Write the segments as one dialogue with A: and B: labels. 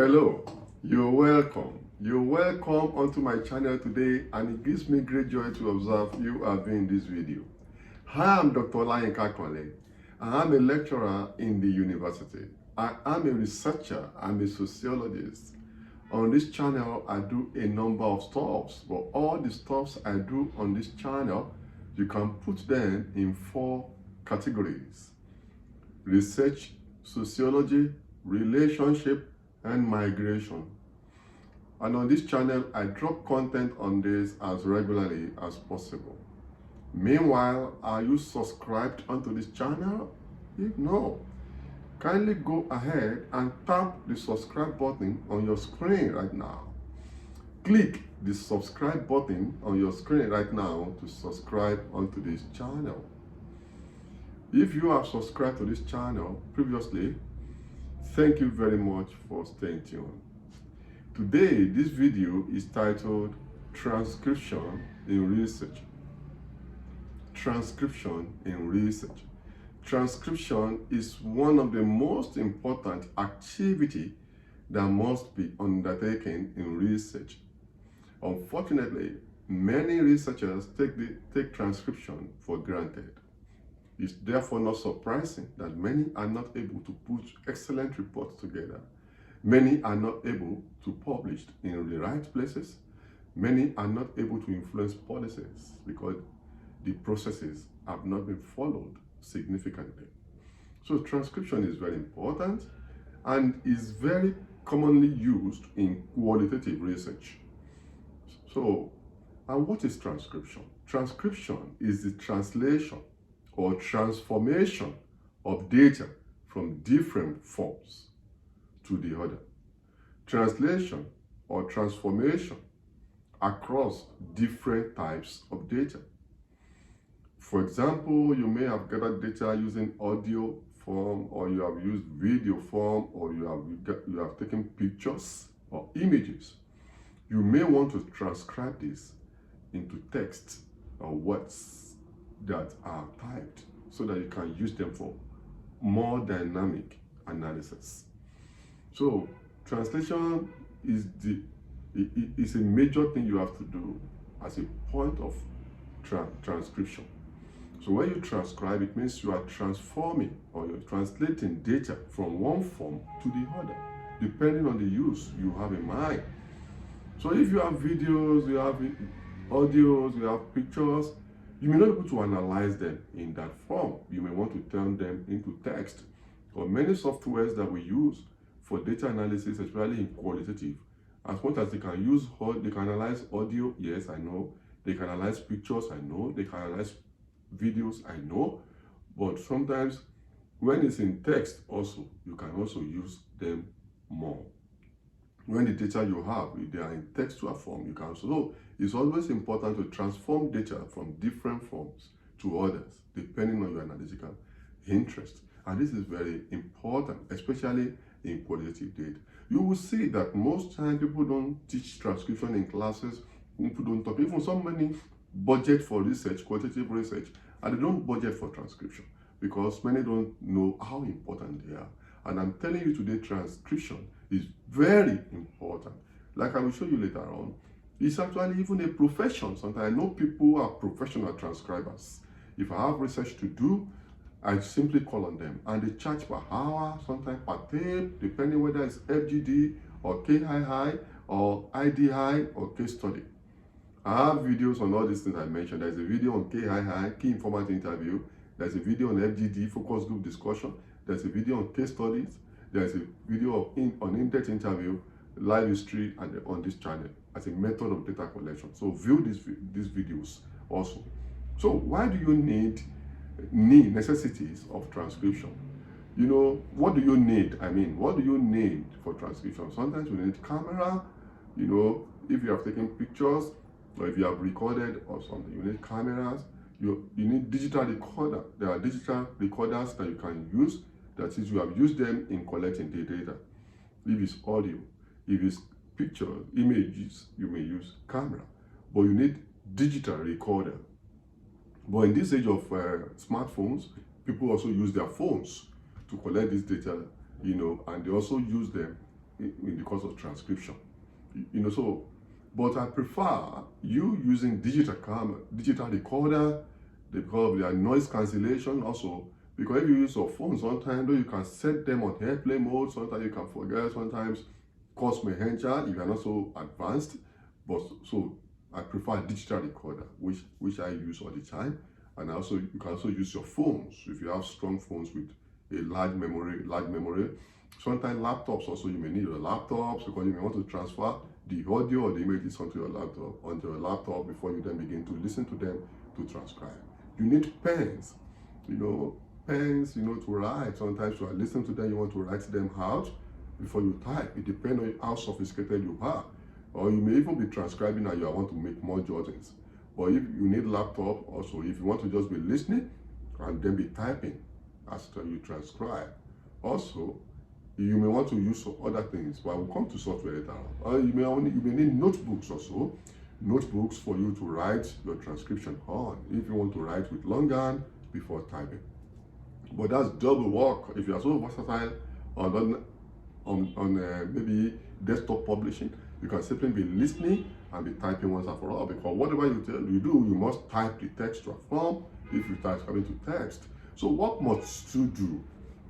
A: Hello, you're welcome. You're welcome onto my channel today, and it gives me great joy to observe you are viewing this video. Hi, I'm Dr. Olayinka Kole. I am a lecturer in the university. I am a researcher. I'm a sociologist. On this channel, I do a number of stuffs, but all the stuffs I do on this channel, you can put them in 4 categories: research, sociology, relationship, and migration. And on this channel, I drop content on this as regularly as possible. Meanwhile, are you subscribed onto this channel? If no, kindly go ahead and tap the subscribe button on your screen right now. Click the subscribe button on your screen right now to subscribe onto this channel. If you have subscribed to this channel previously, thank you very much for staying tuned. Today, this video is titled Transcription in Research. Transcription in Research. Transcription is one of the most important activities that must be undertaken in research. Unfortunately, many researchers take transcription for granted. It's therefore not surprising that many are not able to put excellent reports together. Many are not able to publish in the right places. Many are not able to influence policies because the processes have not been followed significantly. So transcription is very important and is very commonly used in qualitative research. So, and what is transcription? Transcription is the translation or transformation of data from different forms to the other. Translation or transformation across different types of data. For example, you may have gathered data using audio form, or you have used video form, or you have taken pictures or images. You may want to transcribe this into text or words that are typed so that you can use them for more dynamic analysis. So translation is a major thing you have to do as a point of transcription. So when you transcribe, it means you are transforming or you're translating data from one form to the other, depending on the use you have in mind. So if you have videos, you have audios, you have pictures, you may not be able to analyze them in that form. You may want to turn them into text. Or many softwares that we use for data analysis, especially in qualitative, as much as they can analyze audio, yes, I know. They can analyze pictures, I know. They can analyze videos, I know. But sometimes when it's in text also, you can also use them more. When the data you have, if they are in textual form, you can also. So it's always important to transform data from different forms to others, depending on your analytical interest. And this is very important, especially in qualitative data. You will see that most times people don't teach transcription in classes, people don't talk, even so many budget for research, qualitative research, and they don't budget for transcription because many don't know how important they are. And I'm telling you today, transcription is very important. Like I will show you later on, it's actually even a profession. Sometimes I know people who are professional transcribers. If I have research to do, I simply call on them and they charge per hour, sometimes per tape, depending whether it's FGD or KII or IDI or case study. I have videos on all these things I mentioned. There's a video on KII, key informant interview. There's a video on FGD, focus group discussion. There's a video on case studies. There's a video on in-depth interview, live history, and on this channel as a method of data collection. So view these videos also. So why do you need necessities of transcription? You know, what do you need? What do you need for transcription? Sometimes you need camera, you know, if you have taken pictures or if you have recorded or something, you need cameras. You need digital recorder. There are digital recorders that you can use. That is, you have used them in collecting the data. If it's audio, if it's pictures, images, you may use camera. But you need digital recorder. But in this age of smartphones, people also use their phones to collect this data, you know, and they also use them in the course of transcription. So, but I prefer you using digital recorder because of their noise cancellation also. Because if you use your phone, sometimes you can set them on airplane mode, sometimes you can forget, sometimes cost may hinder if you are not so advanced. But so I prefer a digital recorder, which I use all the time. And you can also use your phones if you have strong phones with a large memory. Sometimes laptops also, you may need your laptops because you may want to transfer the audio or the images onto your laptop before you then begin to listen to them to transcribe. You need pens, pens, to write. Sometimes you are listening to them, you want to write them out before you type. It depends on how sophisticated you are. Or you may even be transcribing and you want to make more jottings. But if you need laptop also, if you want to just be listening and then be typing as you transcribe. Also, you may want to use other things, but we'll come to software later on. You may need notebooks also, notebooks for you to write your transcription on, if you want to write with longhand before typing. But that's double work. If you are so versatile on maybe desktop publishing, you can simply be listening and be typing once and for all, because whatever you do, you must type the textual form if you type to text. So what must you do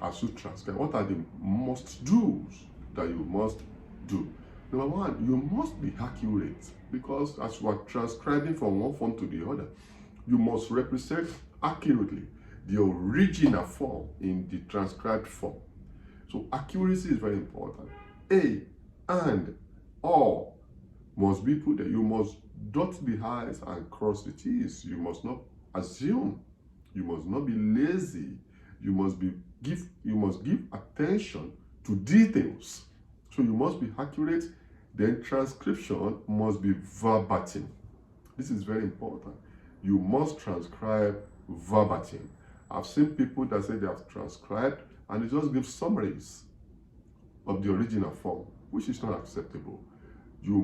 A: as you transcribe? What are the must-dos that you must do? Number one, you must be accurate, because as you are transcribing from one form to the other, you must represent accurately the original form in the transcribed form. So accuracy is very important. A and or must be put there. You must dot the I's and cross the T's. You must not assume. You must not be lazy. You must give attention to details. So you must be accurate. Then transcription must be verbatim. This is very important. You must transcribe verbatim. I've seen people that say they have transcribed and they just give summaries of the original form, which is not acceptable. You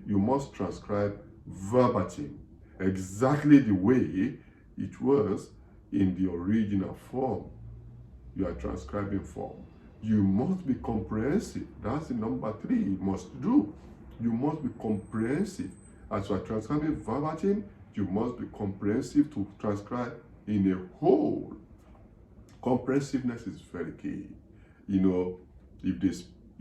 A: must transcribe verbatim, exactly the way it was in the original form you are transcribing form. You must be comprehensive. That's the number 3 you must do. You must be comprehensive. As you are transcribing verbatim, you must be comprehensive to transcribe in a whole. Comprehensiveness is very key.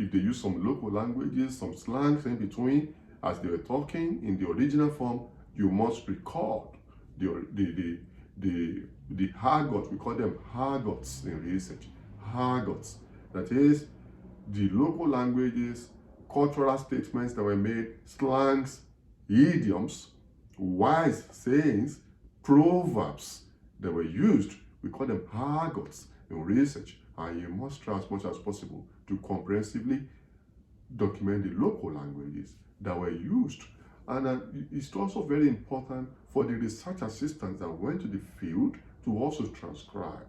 A: If they use some local languages, some slangs in between, as they were talking in the original form, you must record the argot. We call them argots in research. Argots. That is, the local languages, cultural statements that were made, slangs, idioms, wise sayings, proverbs that were used. We call them argots in research. And you must try as much as possible to comprehensively document the local languages that were used. And it's also very important for the research assistants that went to the field to also transcribe.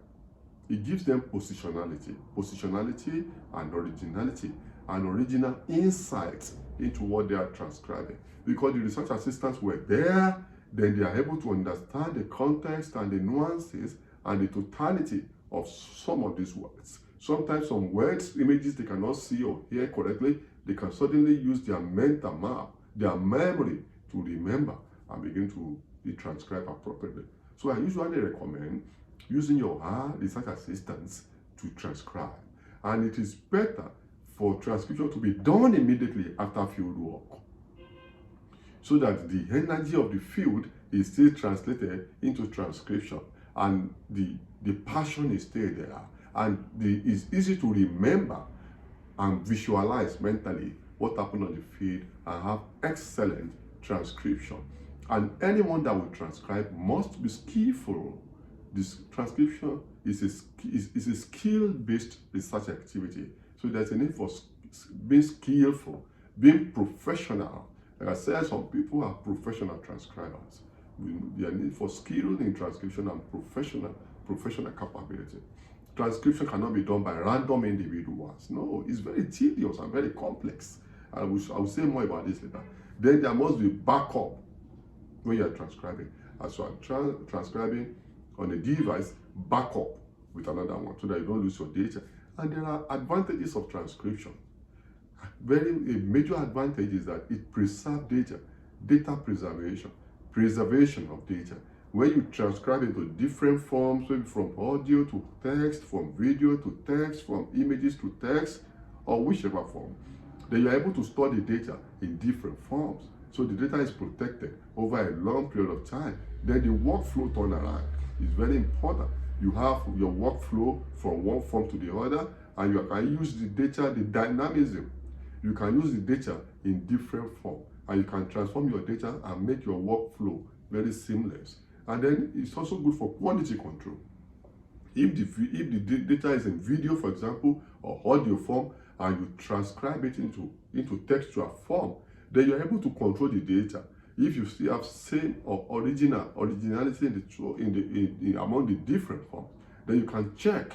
A: It gives them positionality and originality, and original insights into what they are transcribing. Because the research assistants were there, then they are able to understand the context and the nuances and the totality of some of these words. Sometimes some words, images they cannot see or hear correctly, they can suddenly use their mental map, their memory to remember and begin to be transcribed appropriately. So I usually recommend using your research assistants to transcribe. And it is better for transcription to be done immediately after field work, so that the energy of the field is still translated into transcription, and the passion is still there, and it's easy to remember and visualize mentally what happened on the field and have excellent transcription. And anyone that will transcribe must be skillful. This transcription is a skill-based research activity. So there's a need for being skillful, being professional. Like I said, some people are professional transcribers. Their need for skill in transcription and professional capability. Transcription cannot be done by random individuals. No, it's very tedious and very complex. I will say more about this later. Then there must be backup when you are transcribing. As you are transcribing on a device, backup with another one so that you don't lose your data. And there are advantages of transcription. A major advantage is that it preserves data preservation of data. When you transcribe into different forms, maybe from audio to text, from video to text, from images to text, or whichever form, then you're able to store the data in different forms. So the data is protected over a long period of time. Then the workflow turnaround is very important. You have your workflow from one form to the other, and you can use the data, the dynamism. You can use the data in different forms, and you can transform your data and make your workflow very seamless. And then it's also good for quality control. If the data is in video, for example, or audio form, and you transcribe it into textual form, then you're able to control the data. If you still have same or originality among the different forms, then you can check.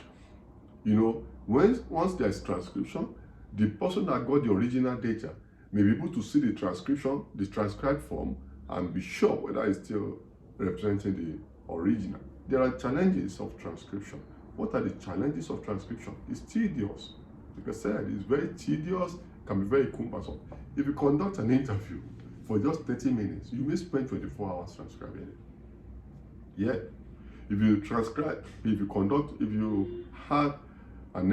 A: Once there's transcription, the person that got the original data may be able to see the transcription, the transcribed form, and be sure whether it's still representing the original. There are challenges of transcription. What are the challenges of transcription? It's tedious. Like I said, it's very tedious, can be very cumbersome. If you conduct an interview for just 30 minutes, you may spend 24 hours transcribing it. Yeah. If you had an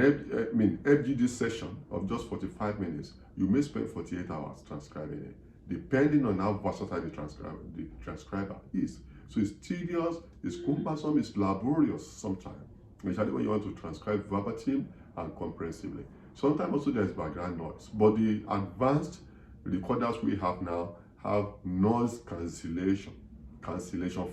A: FGD session of just 45 minutes, you may spend 48 hours transcribing it, depending on how versatile the transcriber is. So it's tedious, it's cumbersome, it's laborious sometimes, especially when you want to transcribe verbatim and comprehensively. Sometimes also there's background noise, but the advanced recorders we have now have noise cancellation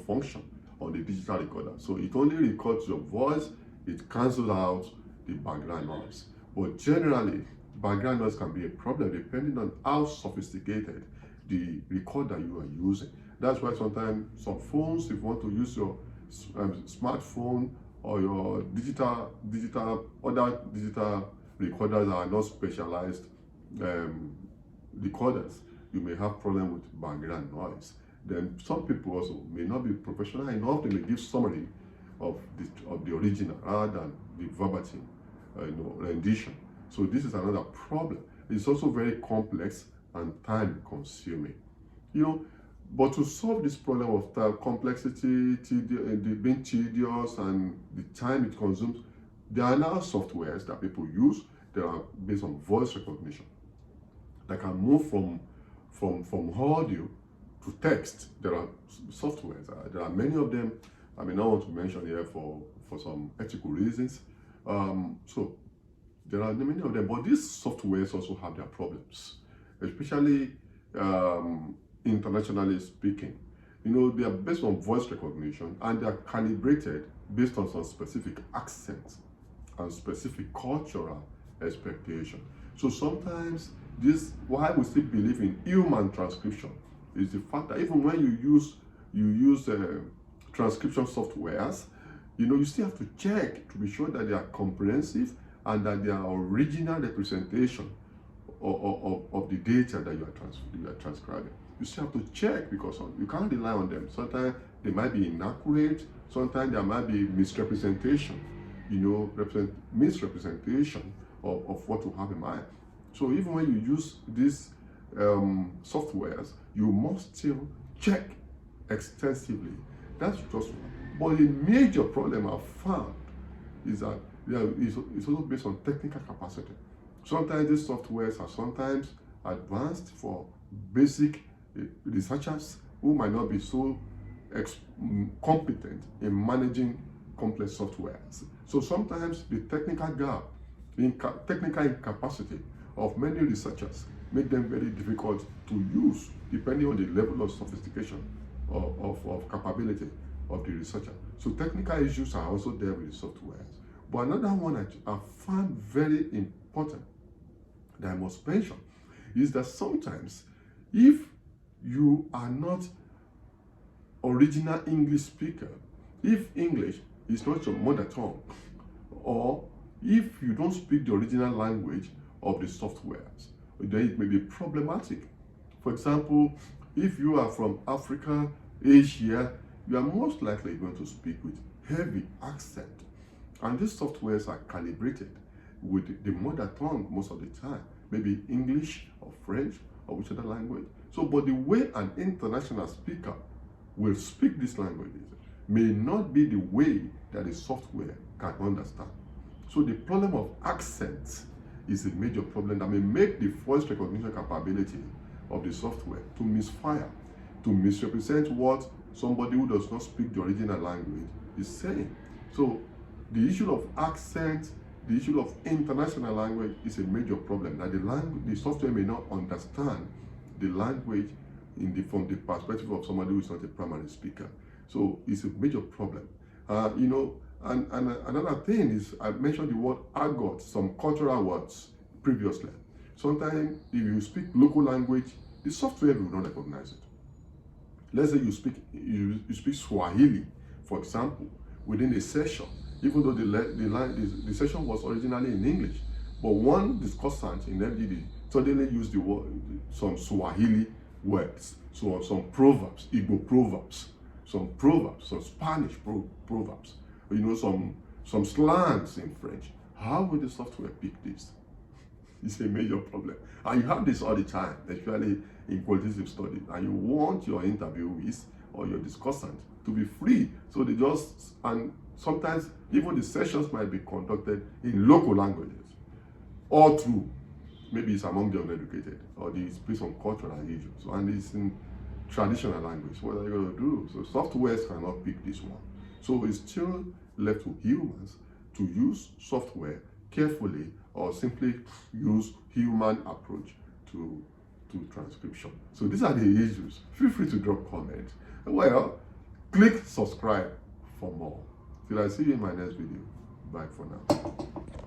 A: function on the digital recorder. So it only records your voice, it cancels out the background noise. But generally, background noise can be a problem depending on how sophisticated the recorder you are using. That's why sometimes some phones, if you want to use your smartphone or your other digital recorders that are not specialized recorders, you may have problem with background noise. Then some people also may not be professional enough, they may give summary of the original rather than the verbatim rendition. So this is another problem. It's also very complex and time consuming. But to solve this problem of complexity, being tedious, and the time it consumes, there are now softwares that people use that are based on voice recognition that can move from audio to text. There are softwares. There are many of them. I may not want to mention here for some ethical reasons. So there are many of them, but these softwares also have their problems, especially internationally speaking. They are based on voice recognition, and they are calibrated based on some specific accents and specific cultural expectation. So sometimes why we still believe in human transcription is the fact that even when you use transcription softwares, you still have to check to be sure that they are comprehensive and that they are original representation of the data that you are transcribing. You still have to check because you can't rely on them. Sometimes they might be inaccurate. Sometimes there might be misrepresentation, misrepresentation of what you have in mind. So even when you use these softwares, you must still check extensively. That's just one. But the major problem I've found is that it's also based on technical capacity. Sometimes these softwares are sometimes advanced for basic researchers who might not be so competent in managing complex softwares. So sometimes the technical gap, technical incapacity of many researchers make them very difficult to use depending on the level of sophistication of capability of the researcher. So technical issues are also there with the softwares. But another one I found very important that I must mention is that sometimes if you are not original English speaker, if English is not your mother tongue, or if you don't speak the original language of the softwares, then it may be problematic. For example, if you are from Africa, Asia, you are most likely going to speak with heavy accent. And these softwares are calibrated with the mother tongue most of the time. maybe English or French or which other language. So, but the way an international speaker will speak these languages may not be the way that the software can understand. So the problem of accent is a major problem that may make the voice recognition capability of the software to misfire, to misrepresent what somebody who does not speak the original language is saying. So the issue of accent, the issue of international language is a major problem, that the software may not understand the language from the perspective of somebody who is not a primary speaker. So it's a major problem. And another thing is, I mentioned the word argot, some cultural words previously. Sometimes if you speak local language, the software will not recognize it. Let's say you speak Swahili, for example, within a session, even though the session was originally in English, but one discussant in FGD suddenly used the word, some Swahili words, so some proverbs, Igbo proverbs, some Spanish proverbs, some slangs in French. How will the software pick this? It's a major problem. And you have this all the time, especially in qualitative studies, and you want your interviewees or your discussant to be free. So and sometimes even the sessions might be conducted in local languages, or through, maybe it's among the uneducated, or it's based on cultural issues, and it's in traditional language. What are you going to do? So softwares cannot pick this one. So it's still left to humans to use software carefully, or simply use human approach to transcription. So these are the issues. Feel free to drop comments. Well, click subscribe for more. Till I see you in my next video. Bye for now.